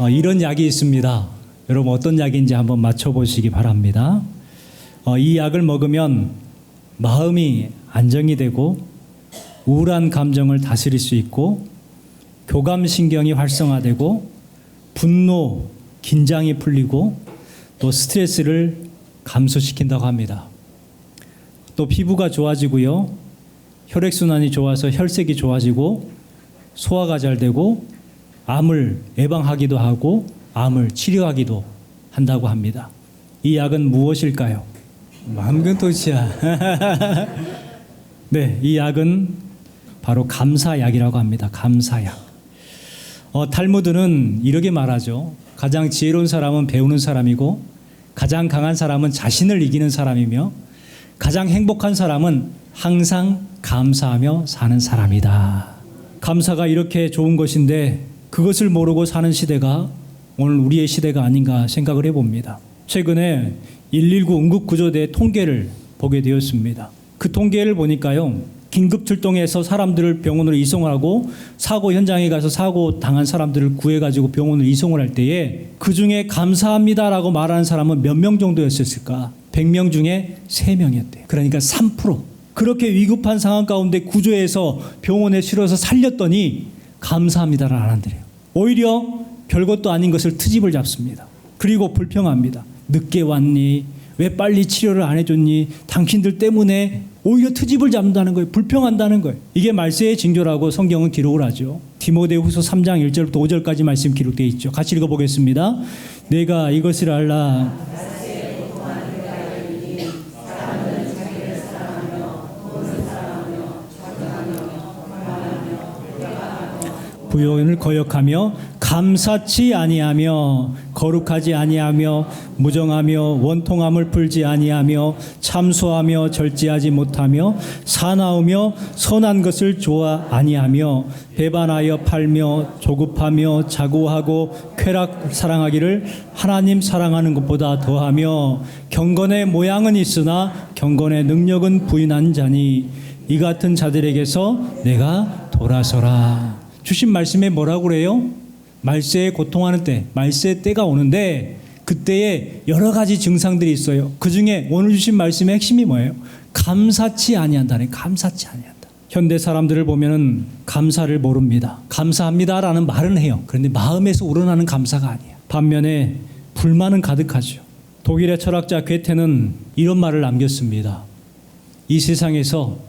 이런 약이 있습니다. 여러분 어떤 약인지 한번 맞춰보시기 바랍니다. 이 약을 먹으면 마음이 안정이 되고 우울한 감정을 다스릴 수 있고 교감신경이 활성화되고 분노, 긴장이 풀리고 또 스트레스를 감소시킨다고 합니다. 또 피부가 좋아지고요. 혈액순환이 좋아서 혈색이 좋아지고 소화가 잘 되고 암을 예방하기도 하고 암을 치료하기도 한다고 합니다. 이 약은 무엇일까요? 만근토치야. 네, 이 약은 바로 감사약이라고 합니다. 감사약. 탈무드는 이렇게 말하죠. 가장 지혜로운 사람은 배우는 사람이고 가장 강한 사람은 자신을 이기는 사람이며 가장 행복한 사람은 항상 감사하며 사는 사람이다. 감사가 이렇게 좋은 것인데 그것을 모르고 사는 시대가 오늘 우리의 시대가 아닌가 생각을 해봅니다. 최근에 119 응급구조대 통계를 보게 되었습니다. 그 통계를 보니까요. 긴급 출동해서 사람들을 병원으로 이송을 하고 사고 현장에 가서 사고 당한 사람들을 구해가지고 병원으로 이송을 할 때에 그중에 감사합니다라고 말하는 사람은 몇 명 정도였을까? 100명 중에 3명이었대요. 그러니까 3%. 그렇게 위급한 상황 가운데 구조해서 병원에 실어서 살렸더니 감사합니다를 안 한대요. 오히려 별것도 아닌 것을 트집을 잡습니다. 그리고 불평합니다. 늦게 왔니? 왜 빨리 치료를 안 해줬니? 당신들 때문에 오히려 트집을 잡는다는 거예요. 불평한다는 거예요. 이게 말세의 징조라고 성경은 기록을 하죠. 디모데후서 3장 1절부터 5절까지 말씀 기록되어 있죠. 같이 읽어보겠습니다. 내가 이것을 알라. 부요를 거역하며 감사치 아니하며 거룩하지 아니하며 무정하며 원통함을 풀지 아니하며 참소하며 절제하지 못하며 사나우며 선한 것을 좋아 아니하며 배반하여 팔며 조급하며 자고하고 쾌락 사랑하기를 하나님 사랑하는 것보다 더하며 경건의 모양은 있으나 경건의 능력은 부인한 자니 이 같은 자들에게서 내가 돌아서라. 주신 말씀에 뭐라고 그래요? 말세에 고통하는 때, 말세 때가 오는데 그때에 여러 가지 증상들이 있어요. 그중에 오늘 주신 말씀의 핵심이 뭐예요? 감사치 아니한다네. 감사치 아니한다. 현대 사람들을 보면은 감사를 모릅니다. 감사합니다라는 말은 해요. 그런데 마음에서 우러나는 감사가 아니에요. 반면에 불만은 가득하죠. 독일의 철학자 괴테는 이런 말을 남겼습니다. 이 세상에서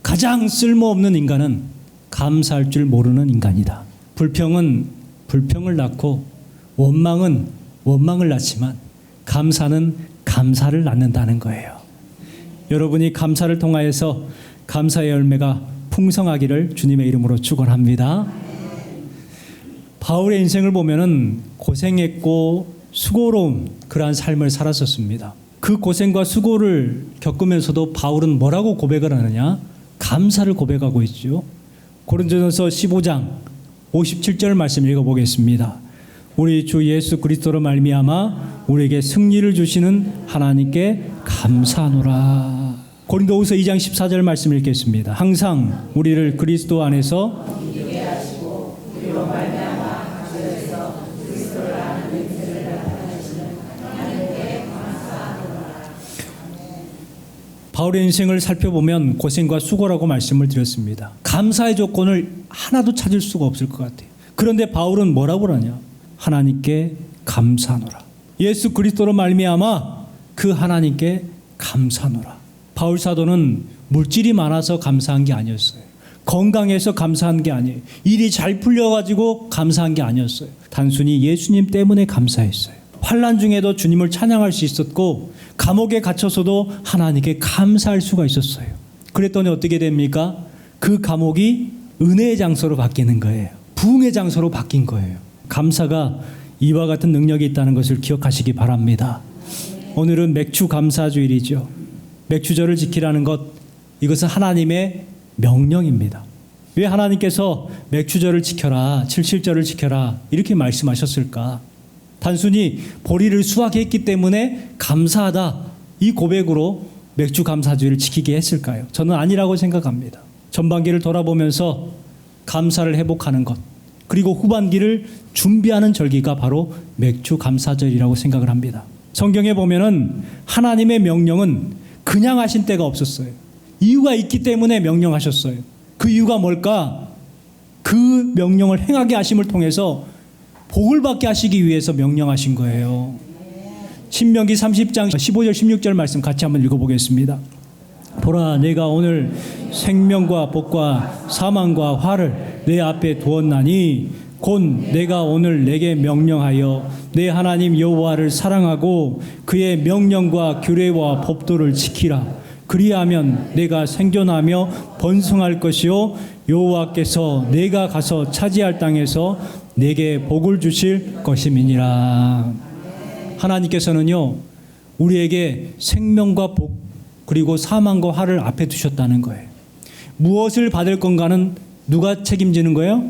가장 쓸모없는 인간은 감사할 줄 모르는 인간이다. 불평은 불평을 낳고 원망은 원망을 낳지만 감사는 감사를 낳는다는 거예요. 여러분이 감사를 통하여서 감사의 열매가 풍성하기를 주님의 이름으로 축원합니다. 바울의 인생을 보면은 고생했고 수고로운 그러한 삶을 살았었습니다. 그 고생과 수고를 겪으면서도 바울은 뭐라고 고백을 하느냐? 감사를 고백하고 있죠. 고린도전서 15장 57절 말씀 읽어보겠습니다. 우리 주 예수 그리스도로 말미암아 우리에게 승리를 주시는 하나님께 감사하노라. 고린도후서 2장 14절 말씀 읽겠습니다. 항상 우리를 그리스도 안에서 바울의 인생을 살펴보면 고생과 수고라고 말씀을 드렸습니다. 감사의 조건을 하나도 찾을 수가 없을 것 같아요. 그런데 바울은 뭐라고 그러냐? 하나님께 감사하노라. 예수 그리스도로 말미암아 그 하나님께 감사하노라. 바울 사도는 물질이 많아서 감사한 게 아니었어요. 건강해서 감사한 게 아니에요. 일이 잘 풀려가지고 감사한 게 아니었어요. 단순히 예수님 때문에 감사했어요. 환난 중에도 주님을 찬양할 수 있었고 감옥에 갇혀서도 하나님께 감사할 수가 있었어요. 그랬더니 어떻게 됩니까? 그 감옥이 은혜의 장소로 바뀌는 거예요. 부흥의 장소로 바뀐 거예요. 감사가 이와 같은 능력이 있다는 것을 기억하시기 바랍니다. 오늘은 맥주 감사주일이죠. 맥주절을 지키라는 것, 이것은 하나님의 명령입니다. 왜 하나님께서 맥주절을 지켜라, 칠칠절을 지켜라 이렇게 말씀하셨을까? 단순히 보리를 수확했기 때문에 감사하다 이 고백으로 맥주 감사주의를 지키게 했을까요? 저는 아니라고 생각합니다. 전반기를 돌아보면서 감사를 회복하는 것, 그리고 후반기를 준비하는 절기가 바로 맥주 감사절이라고 생각을 합니다. 성경에 보면은 하나님의 명령은 그냥 하신 때가 없었어요. 이유가 있기 때문에 명령하셨어요. 그 이유가 뭘까? 그 명령을 행하게 하심을 통해서 복을 받게 하시기 위해서 명령하신 거예요. 신명기 30장 15절 16절 말씀 같이 한번 읽어보겠습니다. 보라, 내가 오늘 생명과 복과 사망과 화를 내 앞에 두었나니 곧 내가 오늘 내게 명령하여 내 하나님 여호와를 사랑하고 그의 명령과 규례와 법도를 지키라. 그리하면 내가 생존하며 번성할 것이요 여호와께서 내가 가서 차지할 땅에서 내게 복을 주실 것임이니라. 하나님께서는요, 우리에게 생명과 복 그리고 사망과 화를 앞에 두셨다는 거예요. 무엇을 받을 건가는 누가 책임지는 거예요?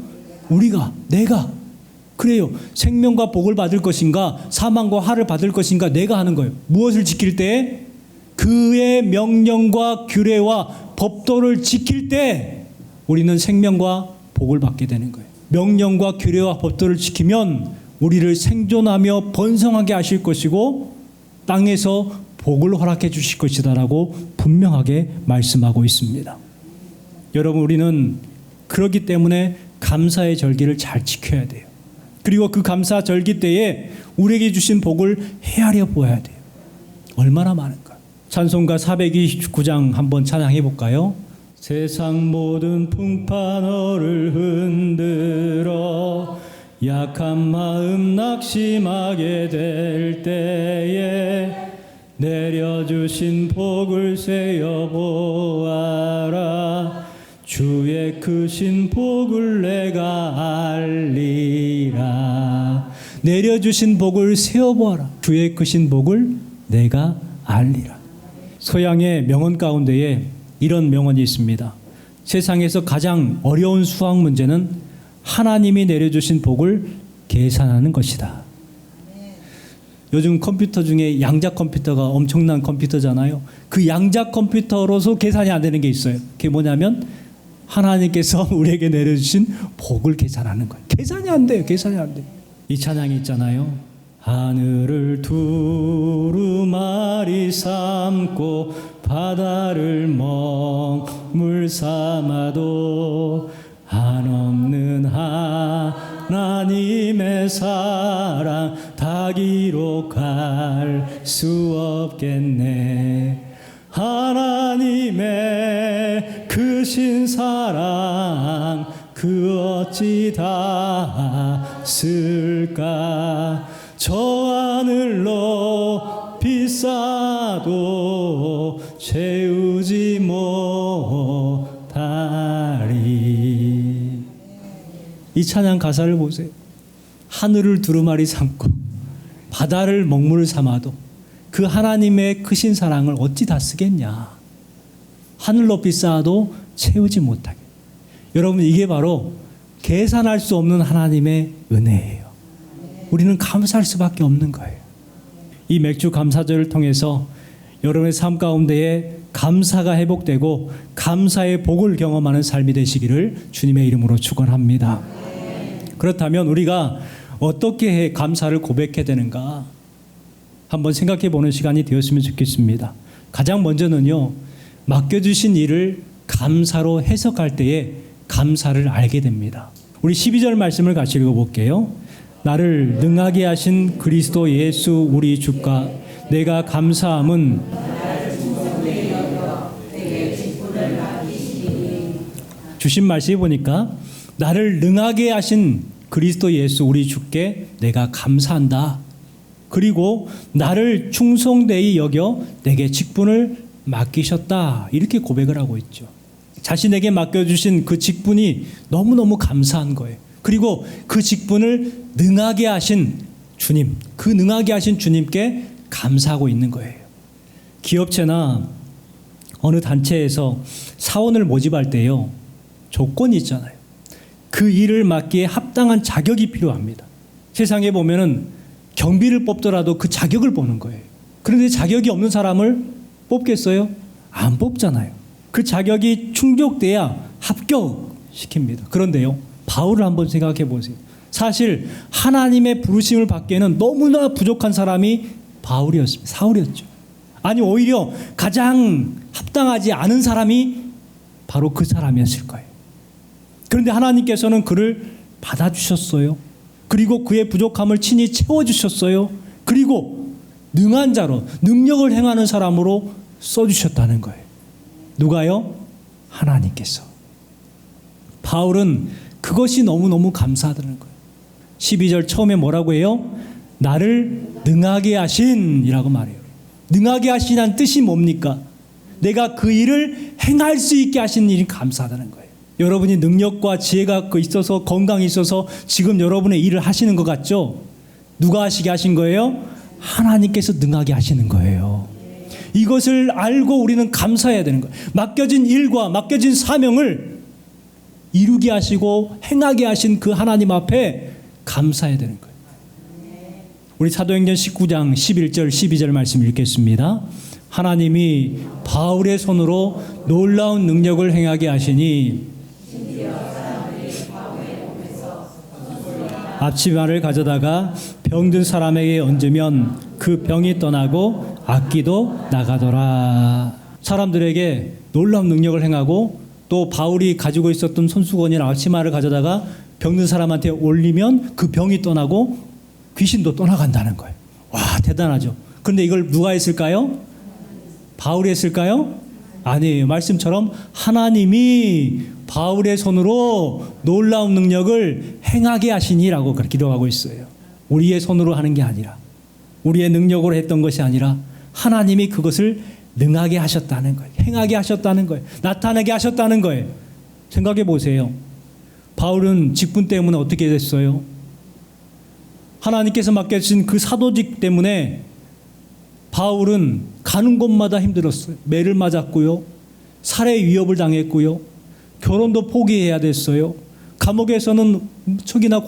우리가, 내가. 그래요. 생명과 복을 받을 것인가, 사망과 화를 받을 것인가, 내가 하는 거예요. 무엇을 지킬 때? 그의 명령과 규례와 법도를 지킬 때 우리는 생명과 복을 받게 되는 거예요. 명령과 규례와 법도를 지키면 우리를 생존하며 번성하게 하실 것이고 땅에서 복을 허락해 주실 것이다라고 분명하게 말씀하고 있습니다. 여러분, 우리는 그렇기 때문에 감사의 절기를 잘 지켜야 돼요. 그리고 그 감사 절기 때에 우리에게 주신 복을 헤아려 보아야 돼요. 얼마나 많은가. 찬송가 429장 한번 찬양해 볼까요? 세상 모든 풍파 너를 흔들어 약한 마음 낙심하게 될 때에 내려주신 복을 세어보아라. 주의 크신 복을 내가 알리라. 내려주신 복을 세어보아라. 주의 크신 복을 내가 알리라. 서양의 명언 가운데에 이런 명언이 있습니다. 세상에서 가장 어려운 수학 문제는 하나님이 내려주신 복을 계산하는 것이다. 요즘 컴퓨터 중에 양자 컴퓨터가 엄청난 컴퓨터잖아요. 그 양자 컴퓨터로서 계산이 안 되는 게 있어요. 그게 뭐냐면 하나님께서 우리에게 내려주신 복을 계산하는 거예요. 계산이 안 돼요. 계산이 안 돼요. 이 찬양이 있잖아요. 하늘을 두루마리 삼고 바다를 먹물 삼아도 한없는 하나님의 사랑 다 기록할 수 없겠네. 하나님의 크신 사랑 그 어찌 닿았을까. 저 하늘로 비싸도 채우지 못하리. 이 찬양 가사를 보세요. 하늘을 두루마리 삼고 바다를 먹물 삼아도 그 하나님의 크신 사랑을 어찌 다 쓰겠냐. 하늘 높이 쌓아도 채우지 못하게. 여러분, 이게 바로 계산할 수 없는 하나님의 은혜예요. 우리는 감사할 수밖에 없는 거예요. 이 맥주 감사절을 통해서 여러분의 삶 가운데에 감사가 회복되고 감사의 복을 경험하는 삶이 되시기를 주님의 이름으로 축원합니다. 그렇다면 우리가 어떻게 해 감사를 고백해야 되는가 한번 생각해 보는 시간이 되었으면 좋겠습니다. 가장 먼저는요, 맡겨주신 일을 감사로 해석할 때에 감사를 알게 됩니다. 우리 12절 말씀을 같이 읽어볼게요. 나를 능하게 하신 그리스도 예수 우리 주가 내가 감사함은 주신 말씀에 보니까 나를 능하게 하신 그리스도 예수 우리 주께 내가 감사한다. 그리고 나를 충성되이 여겨 내게 직분을 맡기셨다. 이렇게 고백을 하고 있죠. 자신에게 맡겨주신 그 직분이 너무너무 감사한 거예요. 그리고 그 직분을 능하게 하신 주님, 그 능하게 하신 주님께 감사하고 있는 거예요. 기업체나 어느 단체에서 사원을 모집할 때요, 조건이 있잖아요. 그 일을 맡기에 합당한 자격이 필요합니다. 세상에 보면은 경비를 뽑더라도 그 자격을 보는 거예요. 그런데 자격이 없는 사람을 뽑겠어요? 안 뽑잖아요. 그 자격이 충족돼야 합격시킵니다. 그런데요, 바울을 한번 생각해 보세요. 사실 하나님의 부르심을 받기에는 너무나 부족한 사람이 바울이었습니다. 사울이었죠. 아니 오히려 가장 합당하지 않은 사람이 바로 그 사람이었을 거예요. 그런데 하나님께서는 그를 받아주셨어요. 그리고 그의 부족함을 친히 채워주셨어요. 그리고 능한 자로, 능력을 행하는 사람으로 써주셨다는 거예요. 누가요? 하나님께서. 바울은 그것이 너무너무 감사하다는 거예요. 12절 처음에 뭐라고 해요? 나를 능하게 하신이라고 말해요. 능하게 하시는 뜻이 뭡니까? 내가 그 일을 행할 수 있게 하신 일이 감사하다는 거예요. 여러분이 능력과 지혜가 있어서 건강이 있어서 지금 여러분의 일을 하시는 것 같죠? 누가 하시게 하신 거예요? 하나님께서 능하게 하시는 거예요. 이것을 알고 우리는 감사해야 되는 거예요. 맡겨진 일과 맡겨진 사명을 이루게 하시고 행하게 하신 그 하나님 앞에 감사해야 되는 거예요. 우리 사도행전 19장 11절 12절 말씀 읽겠습니다. 하나님이 바울의 손으로 놀라운 능력을 행하게 하시니 앞치마를 가져다가 병든 사람에게 얹으면 그 병이 떠나고 악기도 나가더라. 사람들에게 놀라운 능력을 행하고 또 바울이 가지고 있었던 손수건이나 앞치마를 가져다가 병든 사람한테 올리면 그 병이 떠나고 귀신도 떠나간다는 거예요. 와, 대단하죠. 그런데 이걸 누가 했을까요? 바울이 했을까요? 아니에요. 말씀처럼 하나님이 바울의 손으로 놀라운 능력을 행하게 하시니라고 그렇게 기록하고 있어요. 우리의 손으로 하는 게 아니라, 우리의 능력으로 했던 것이 아니라 하나님이 그것을 능하게 하셨다는 거예요. 행하게 하셨다는 거예요. 나타나게 하셨다는 거예요. 생각해 보세요. 바울은 직분 때문에 어떻게 됐어요? 하나님께서 맡겨주신 그 사도직 때문에 바울은 가는 곳마다 힘들었어요. 매를 맞았고요. 살해 위협을 당했고요. 결혼도 포기해야 됐어요. 감옥에서는 무척이나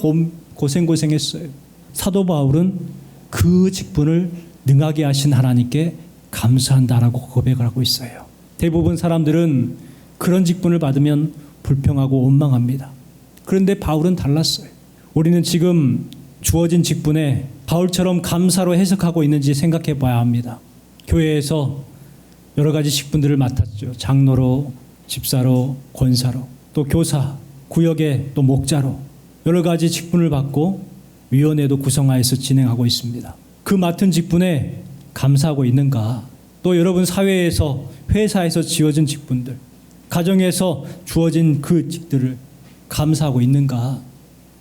고생했어요. 사도 바울은 그 직분을 능하게 하신 하나님께 감사한다라고 고백을 하고 있어요. 대부분 사람들은 그런 직분을 받으면 불평하고 원망합니다. 그런데 바울은 달랐어요. 우리는 지금 주어진 직분에 바울처럼 감사로 해석하고 있는지 생각해 봐야 합니다. 교회에서 여러 가지 직분들을 맡았죠. 장로로, 집사로, 권사로, 또 교사, 구역의 또 목자로 여러 가지 직분을 받고 위원회도 구성하여서 진행하고 있습니다. 그 맡은 직분에 감사하고 있는가? 또 여러분 사회에서, 회사에서 지어진 직분들, 가정에서 주어진 그 직들을 감사하고 있는가?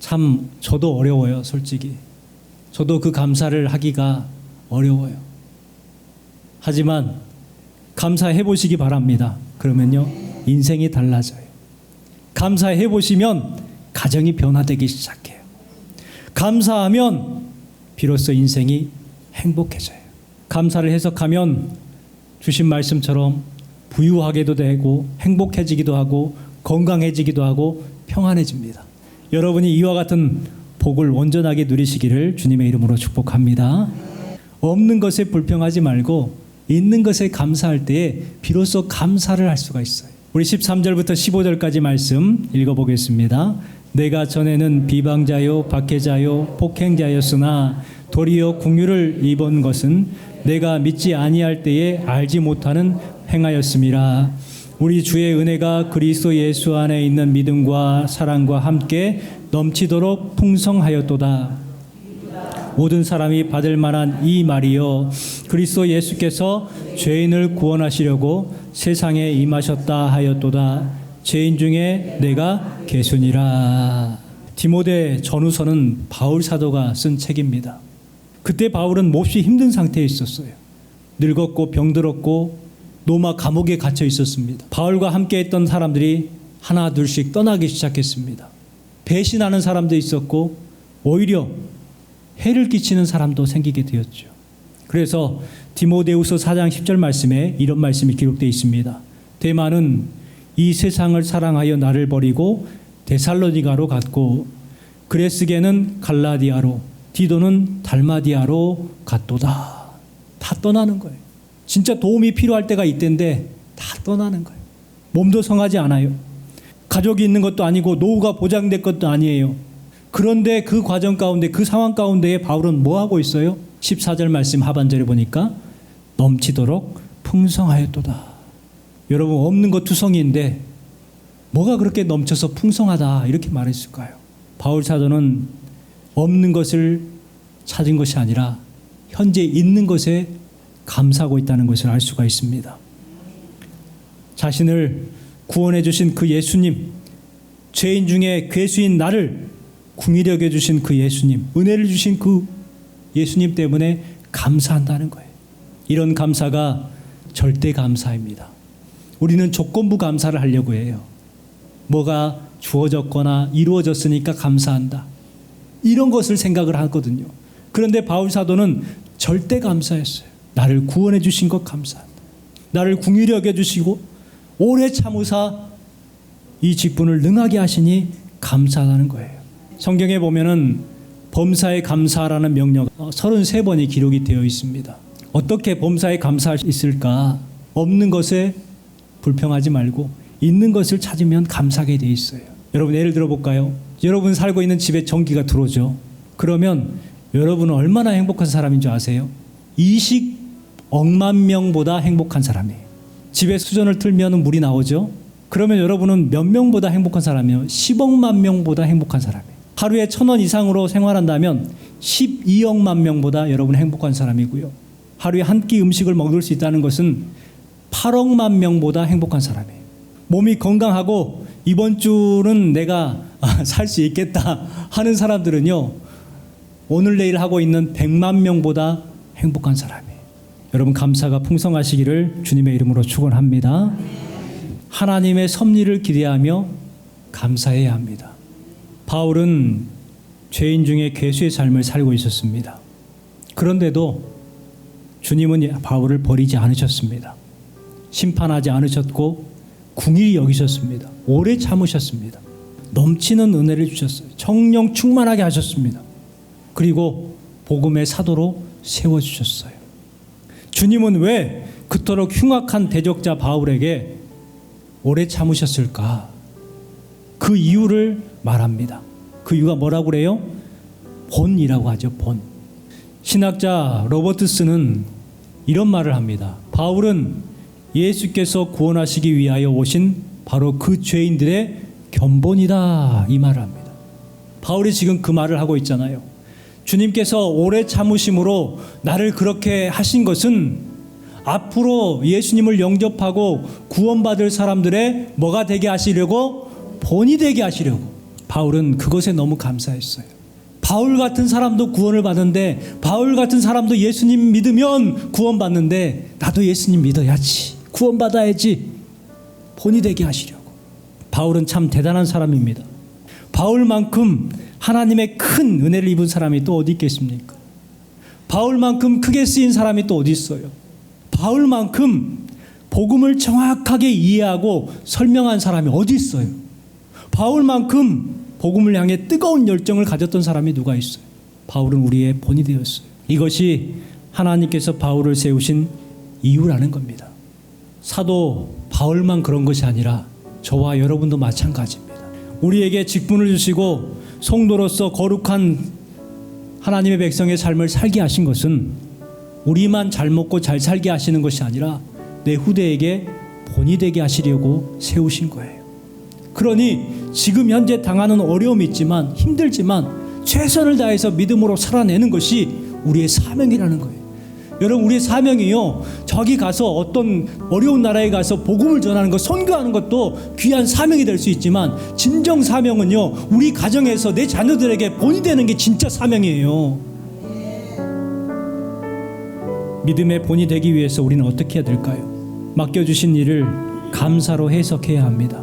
참 저도 어려워요, 솔직히. 저도 그 감사를 하기가 어려워요. 하지만 감사해 보시기 바랍니다. 그러면요, 인생이 달라져요. 감사해 보시면 가정이 변화되기 시작해요. 감사하면 비로소 인생이 행복해져요. 감사를 해석하면 주신 말씀처럼 부유하게도 되고 행복해지기도 하고 건강해지기도 하고 평안해집니다. 여러분이 이와 같은 복을 온전하게 누리시기를 주님의 이름으로 축복합니다. 없는 것에 불평하지 말고 있는 것에 감사할 때에 비로소 감사를 할 수가 있어요. 우리 13절부터 15절까지 말씀 읽어보겠습니다. 내가 전에는 비방자요 박해자요 폭행자였으나 도리어 긍휼을 입은 것은 내가 믿지 아니할 때에 알지 못하는 행하였음이라. 우리 주의 은혜가 그리스도 예수 안에 있는 믿음과 사랑과 함께 넘치도록 풍성하였도다. 모든 사람이 받을 만한 이 말이요, 그리스도 예수께서 죄인을 구원하시려고 세상에 임하셨다 하였도다. 죄인 중에 내가 개순이라. 디모데 전후서는 바울 사도가 쓴 책입니다. 그때 바울은 몹시 힘든 상태에 있었어요. 늙었고 병들었고 로마 감옥에 갇혀 있었습니다. 바울과 함께 했던 사람들이 하나 둘씩 떠나기 시작했습니다. 배신하는 사람도 있었고 오히려 해를 끼치는 사람도 생기게 되었죠. 그래서 디모데후서 4장 10절 말씀에 이런 말씀이 기록되어 있습니다. 데마는 이 세상을 사랑하여 나를 버리고 데살로니가로 갔고 그레스게는 갈라디아로, 디도는 달마디아로 갔도다. 다 떠나는 거예요. 진짜 도움이 필요할 때가 이때인데 다 떠나는 거예요. 몸도 성하지 않아요. 가족이 있는 것도 아니고 노후가 보장된 것도 아니에요. 그런데 그 과정 가운데, 그 상황 가운데에 바울은 뭐 하고 있어요? 14절 말씀 하반절에 보니까 넘치도록 풍성하였도다. 여러분, 없는 것 투성이인데 뭐가 그렇게 넘쳐서 풍성하다 이렇게 말했을까요? 바울 사도는 없는 것을 찾은 것이 아니라 현재 있는 것에 감사하고 있다는 것을 알 수가 있습니다. 자신을 구원해 주신 그 예수님, 죄인 중에 괴수인 나를 긍휼히 여겨 주신 그 예수님, 은혜를 주신 그 예수님 때문에 감사한다는 거예요. 이런 감사가 절대 감사입니다. 우리는 조건부 감사를 하려고 해요. 뭐가 주어졌거나 이루어졌으니까 감사한다, 이런 것을 생각을 하거든요. 그런데 바울 사도는 절대 감사했어요. 나를 구원해 주신 것 감사한다. 나를 긍휼히 여겨 주시고 오래 참으사 이 직분을 능하게 하시니 감사하다는 거예요. 성경에 보면은 범사에 감사라는 명령 33번이 기록이 되어 있습니다. 어떻게 범사에 감사할 수 있을까? 없는 것에 불평하지 말고 있는 것을 찾으면 감사하게 되어 있어요. 여러분, 예를 들어 볼까요? 여러분 살고 있는 집에 전기가 들어오죠. 그러면 여러분은 얼마나 행복한 사람인 줄 아세요? 20억만 명보다 행복한 사람이에요. 집에 수전을 틀면 물이 나오죠. 그러면 여러분은 몇 명보다 행복한 사람이에요? 10억만 명보다 행복한 사람이에요. 하루에 1,000원 이상으로 생활한다면 12억만 명보다 여러분 행복한 사람이고요. 하루에 한 끼 음식을 먹을 수 있다는 것은 8억만 명보다 행복한 사람이에요. 몸이 건강하고 이번 주는 내가 살 수 있겠다 하는 사람들은요, 오늘 내일 하고 있는 100만 명보다 행복한 사람이에요. 여러분, 감사가 풍성하시기를 주님의 이름으로 축원합니다. 하나님의 섭리를 기대하며 감사해야 합니다. 바울은 죄인 중에 괴수의 삶을 살고 있었습니다. 그런데도 주님은 바울을 버리지 않으셨습니다. 심판하지 않으셨고 긍휼히 여기셨습니다. 오래 참으셨습니다. 넘치는 은혜를 주셨어요. 성령 충만하게 하셨습니다. 그리고 복음의 사도로 세워주셨어요. 주님은 왜 그토록 흉악한 대적자 바울에게 오래 참으셨을까? 그 이유를 말합니다. 그 이유가 뭐라고 그래요? 본이라고 하죠. 본. 신학자 로버트스는 이런 말을 합니다. 바울은 예수께서 구원하시기 위하여 오신 바로 그 죄인들의 견본이다, 이 말을 합니다. 바울이 지금 그 말을 하고 있잖아요. 주님께서 오래 참으심으로 나를 그렇게 하신 것은 앞으로 예수님을 영접하고 구원받을 사람들의 뭐가 되게 하시려고? 본이 되게 하시려고. 바울은 그것에 너무 감사했어요. 바울 같은 사람도 구원을 받는데, 바울 같은 사람도 예수님 믿으면 구원받는데, 나도 예수님 믿어야지, 구원받아야지, 본이 되게 하시려고. 바울은 참 대단한 사람입니다. 바울만큼 하나님의 큰 은혜를 입은 사람이 또 어디 있겠습니까? 바울만큼 크게 쓰인 사람이 또 어디 있어요? 바울만큼 복음을 정확하게 이해하고 설명한 사람이 어디 있어요? 바울만큼 복음을 향해 뜨거운 열정을 가졌던 사람이 누가 있어요? 바울은 우리의 본이 되었어요. 이것이 하나님께서 바울을 세우신 이유라는 겁니다. 사도 바울만 그런 것이 아니라 저와 여러분도 마찬가지입니다. 우리에게 직분을 주시고 성도로서 거룩한 하나님의 백성의 삶을 살게 하신 것은 우리만 잘 먹고 잘 살게 하시는 것이 아니라 내 후대에게 본이 되게 하시려고 세우신 거예요. 그러니 지금 현재 당하는 어려움이 있지만, 힘들지만 최선을 다해서 믿음으로 살아내는 것이 우리의 사명이라는 거예요. 여러분, 우리의 사명이요, 저기 가서 어떤 어려운 나라에 가서 복음을 전하는 것, 선교하는 것도 귀한 사명이 될 수 있지만, 진정 사명은요, 우리 가정에서 내 자녀들에게 본이 되는 게 진짜 사명이에요. 믿음의 본이 되기 위해서 우리는 어떻게 해야 될까요? 맡겨주신 일을 감사로 해석해야 합니다.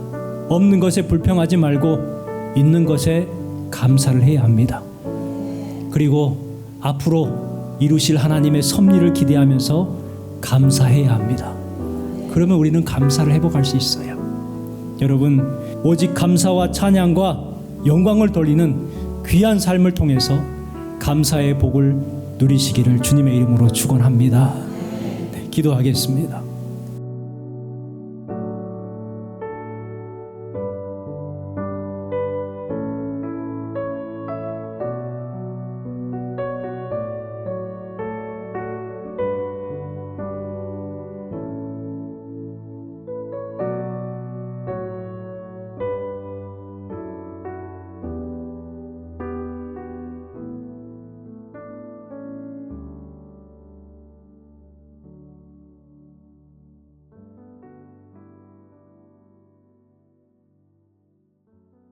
없는 것에 불평하지 말고 있는 것에 감사를 해야 합니다. 그리고 앞으로 이루실 하나님의 섭리를 기대하면서 감사해야 합니다. 그러면 우리는 감사를 회복할 수 있어요. 여러분, 오직 감사와 찬양과 영광을 돌리는 귀한 삶을 통해서 감사의 복을 누리시기를 주님의 이름으로 축원합니다. 네, 기도하겠습니다.